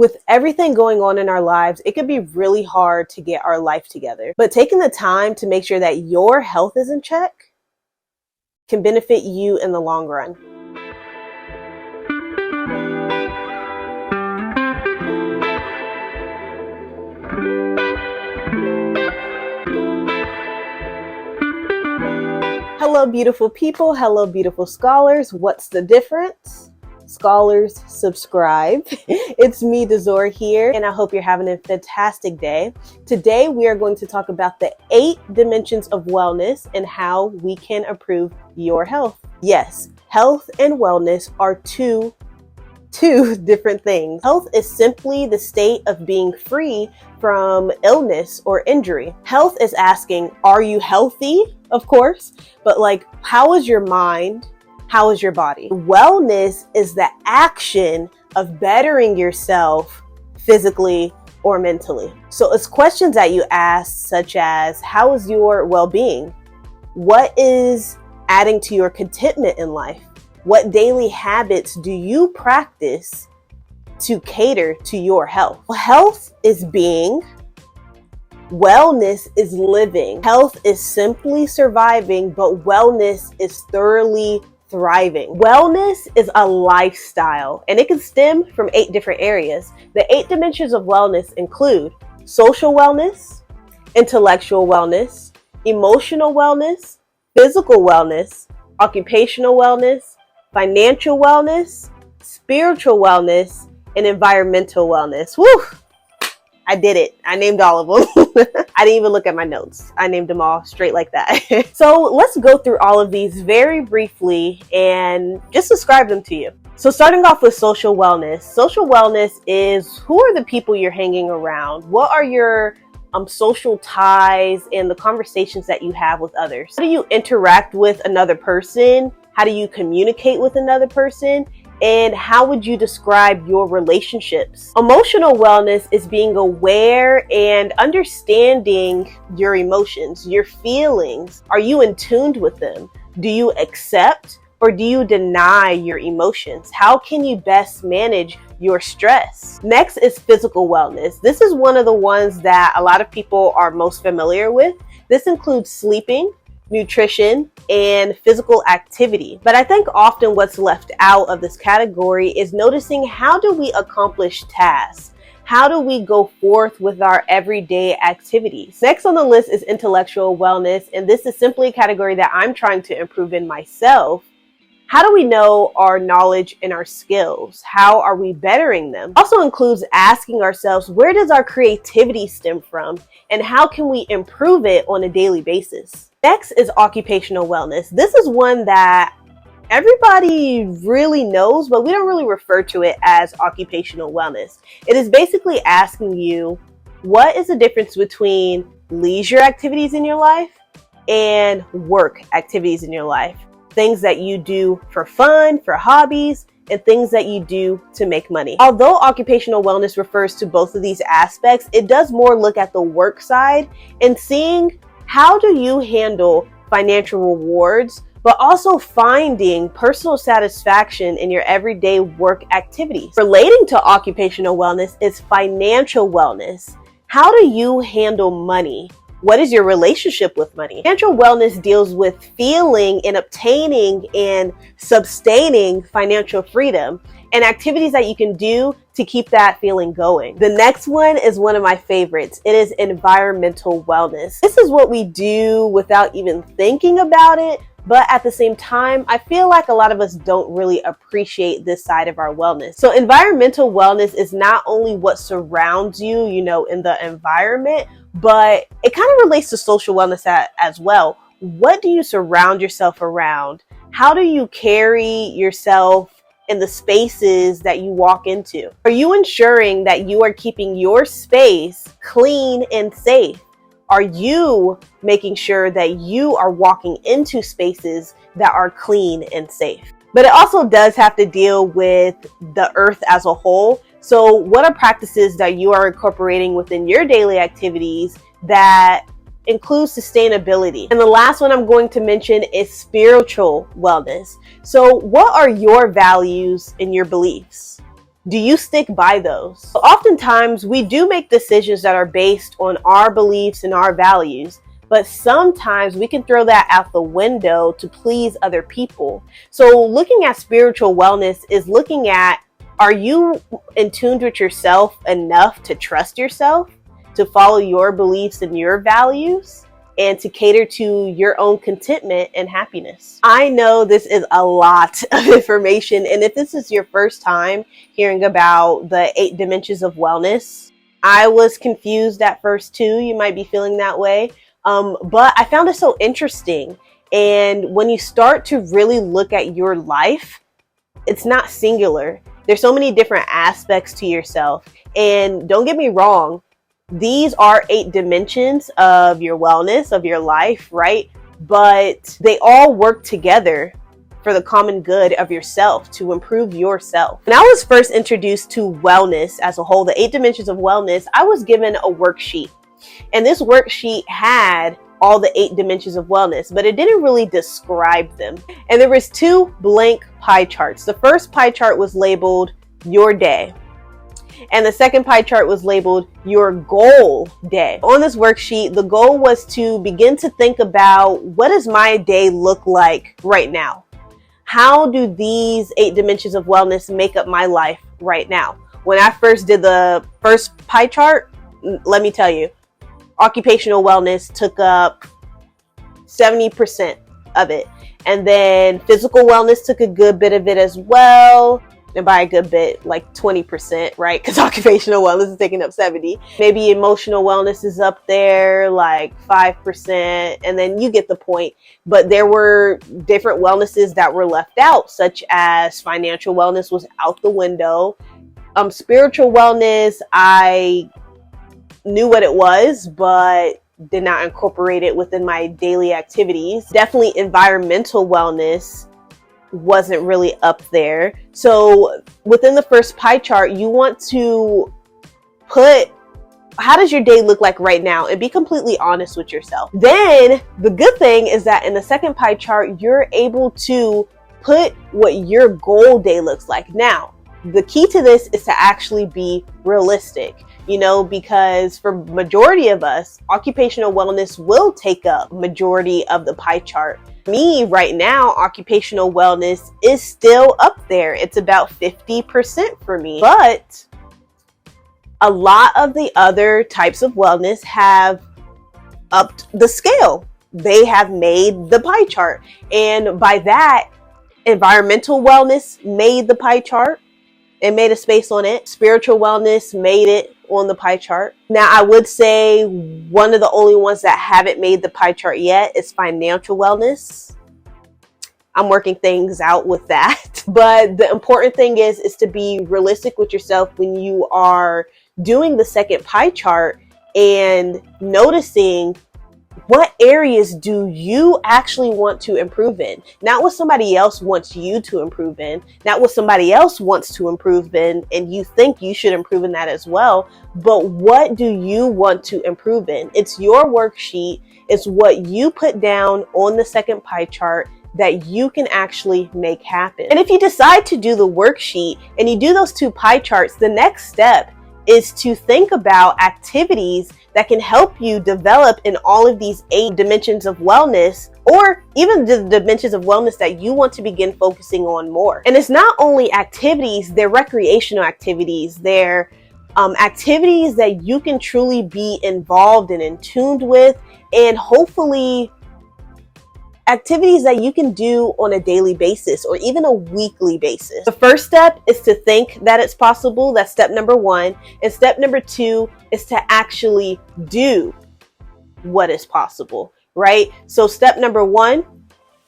With everything going on in our lives, it can be really hard to get our life together. But taking the time to make sure that your health is in check can benefit you in the long run. Hello, beautiful people. Hello, beautiful scholars. What's the difference? Scholars, subscribe. It's me, Desor, here, and I hope you're having a fantastic day. Today, we are going to talk about the 8 dimensions of wellness and how we can improve your health. Yes, health and wellness are two different things. Health is simply the state of being free from illness or injury. Health is asking, are you healthy? Of course, but how is your mind? How is your body? Wellness is the action of bettering yourself physically or mentally. So it's questions that you ask, such as, how is your well-being? What is adding to your contentment in life? What daily habits do you practice to cater to your health? Health is being. Wellness is living. Health is simply surviving, but wellness is thoroughly thriving. Wellness is a lifestyle, and it can stem from 8 different areas. The 8 dimensions of wellness include social wellness, intellectual wellness, emotional wellness, physical wellness, occupational wellness, financial wellness, spiritual wellness, and environmental wellness. Woo! I did it. I named all of them. I didn't even look at my notes. I named them all straight like that. So let's go through all of these very briefly and just describe them to you. So starting off with social wellness. Social wellness is, who are the people you're hanging around? What are your social ties and the conversations that you have with others? How do you interact with another person? How do you communicate with another person? And how would you describe your relationships? Emotional wellness is being aware and understanding your emotions, your feelings. Are you in tune with them? Do you accept or do you deny your emotions? How can you best manage your stress? Next is physical wellness. This is one of the ones that a lot of people are most familiar with. This includes sleeping, nutrition, and physical activity. But I think often what's left out of this category is noticing, how do we accomplish tasks? How do we go forth with our everyday activities? Next on the list is intellectual wellness, and this is simply a category that I'm trying to improve in myself. How do we know our knowledge and our skills? How are we bettering them? Also includes asking ourselves, where does our creativity stem from? And how can we improve it on a daily basis? Next is occupational wellness. This is one that everybody really knows, but we don't really refer to it as occupational wellness. It is basically asking you, what is the difference between leisure activities in your life and work activities in your life? Things that you do for fun, for hobbies, and things that you do to make money. Although occupational wellness refers to both of these aspects, it does more look at the work side and seeing, how do you handle financial rewards, but also finding personal satisfaction in your everyday work activities? Relating to occupational wellness is financial wellness. How do you handle money? What is your relationship with money? Financial wellness deals with feeling and obtaining and sustaining financial freedom and activities that you can do to keep that feeling going. The next one is one of my favorites. It is environmental wellness. This is what we do without even thinking about it, but at the same time, I feel like a lot of us don't really appreciate this side of our wellness. So environmental wellness is not only what surrounds you, in the environment, but it kind of relates to social wellness as well. What do you surround yourself around? How do you carry yourself in the spaces that you walk into? Are you ensuring that you are keeping your space clean and safe? Are you making sure that you are walking into spaces that are clean and safe? But it also does have to deal with the earth as a whole. So what are practices that you are incorporating within your daily activities that include sustainability? And the last one I'm going to mention is spiritual wellness. So what are your values and your beliefs? Do you stick by those? Oftentimes, we do make decisions that are based on our beliefs and our values, but sometimes we can throw that out the window to please other people. So looking at spiritual wellness is looking at, are you in tune with yourself enough to trust yourself, to follow your beliefs and your values, and to cater to your own contentment and happiness? I know this is a lot of information, and if this is your first time hearing about the 8 dimensions of wellness, I was confused at first too. You might be feeling that way, but I found it so interesting. And when you start to really look at your life, it's not singular. There's so many different aspects to yourself, and don't get me wrong, these are 8 dimensions of your wellness, of your life, right? But they all work together for the common good of yourself, to improve yourself. When I was first introduced to wellness as a whole, the 8 dimensions of wellness, I was given a worksheet. And this worksheet had all the 8 dimensions of wellness, but it didn't really describe them. And there was 2 blank pie charts. The first pie chart was labeled your day, and the second pie chart was labeled your goal day. On this worksheet, the goal was to begin to think about, what does my day look like right now? How do these 8 dimensions of wellness make up my life right now? When I first did the first pie chart, let me tell you, occupational wellness took up 70% of it. And then physical wellness took a good bit of it as well. And by a good bit, like 20%, right? Because occupational wellness is taking up 70. Maybe emotional wellness is up there, like 5%. And then you get the point. But there were different wellnesses that were left out, such as financial wellness was out the window. Spiritual wellness, I knew what it was, but did not incorporate it within my daily activities. Definitely environmental wellness wasn't really up there. So within the first pie chart, you want to put, how does your day look like right now, and be completely honest with yourself. Then the good thing is that in the second pie chart, you're able to put what your goal day looks like. Now, the key to this is to actually be realistic, because for majority of us, occupational wellness will take up majority of the pie chart. Me right now, occupational wellness is still up there. It's about 50% for me, but a lot of the other types of wellness have upped the scale. They have made the pie chart. And by that, environmental wellness made the pie chart. It made a space on it. Spiritual wellness made it on the pie chart. Now, I would say one of the only ones that haven't made the pie chart yet is financial wellness. I'm working things out with that. But the important thing is to be realistic with yourself when you are doing the second pie chart and noticing, what areas do you actually want to improve in? Not what somebody else wants you to improve in, not what somebody else wants to improve in, and you think you should improve in that as well, but what do you want to improve in? It's your worksheet. It's what you put down on the second pie chart that you can actually make happen. And if you decide to do the worksheet and you do those 2 pie charts, the next step is to think about activities that can help you develop in all of these 8 dimensions of wellness, or even the dimensions of wellness that you want to begin focusing on more. And it's not only activities, they're recreational activities, they're activities that you can truly be involved and in tuned with, and hopefully activities that you can do on a daily basis or even a weekly basis. The first step is to think that it's possible. That's step number 1. And step number 2 is to actually do what is possible, right? So step number 1,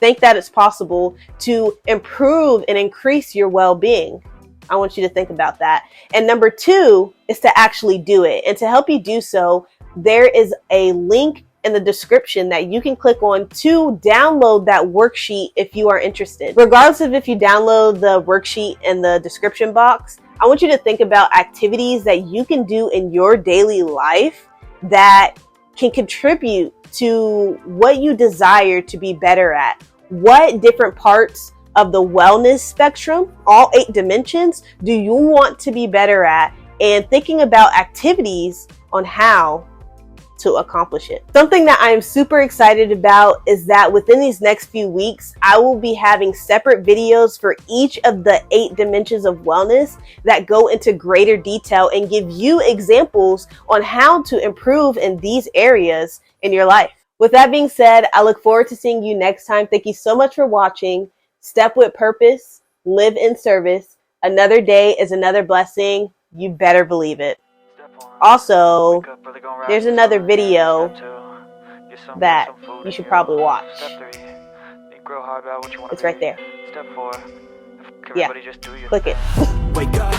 think that it's possible to improve and increase your well-being. I want you to think about that. And number 2 is to actually do it. And to help you do so, there is a link in the description that you can click on to download that worksheet if you are interested. Regardless of if you download the worksheet in the description box, I want you to think about activities that you can do in your daily life that can contribute to what you desire to be better at. What different parts of the wellness spectrum, all 8 dimensions, do you want to be better at, and thinking about activities on how to accomplish it. Something that I am super excited about is that within these next few weeks, I will be having separate videos for each of the 8 dimensions of wellness that go into greater detail and give you examples on how to improve in these areas in your life. With that being said, I look forward to seeing you next time. Thank you so much for watching. Step with purpose, live in service. Another day is another blessing. You better believe it. Also, there's another video that you should probably watch. It's right there. Yeah, click it. Wake up,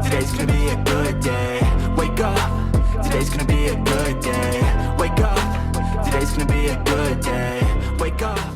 today's gonna be a good day. Wake up, today's gonna be a good day. Wake up, today's gonna be a good day. Wake up.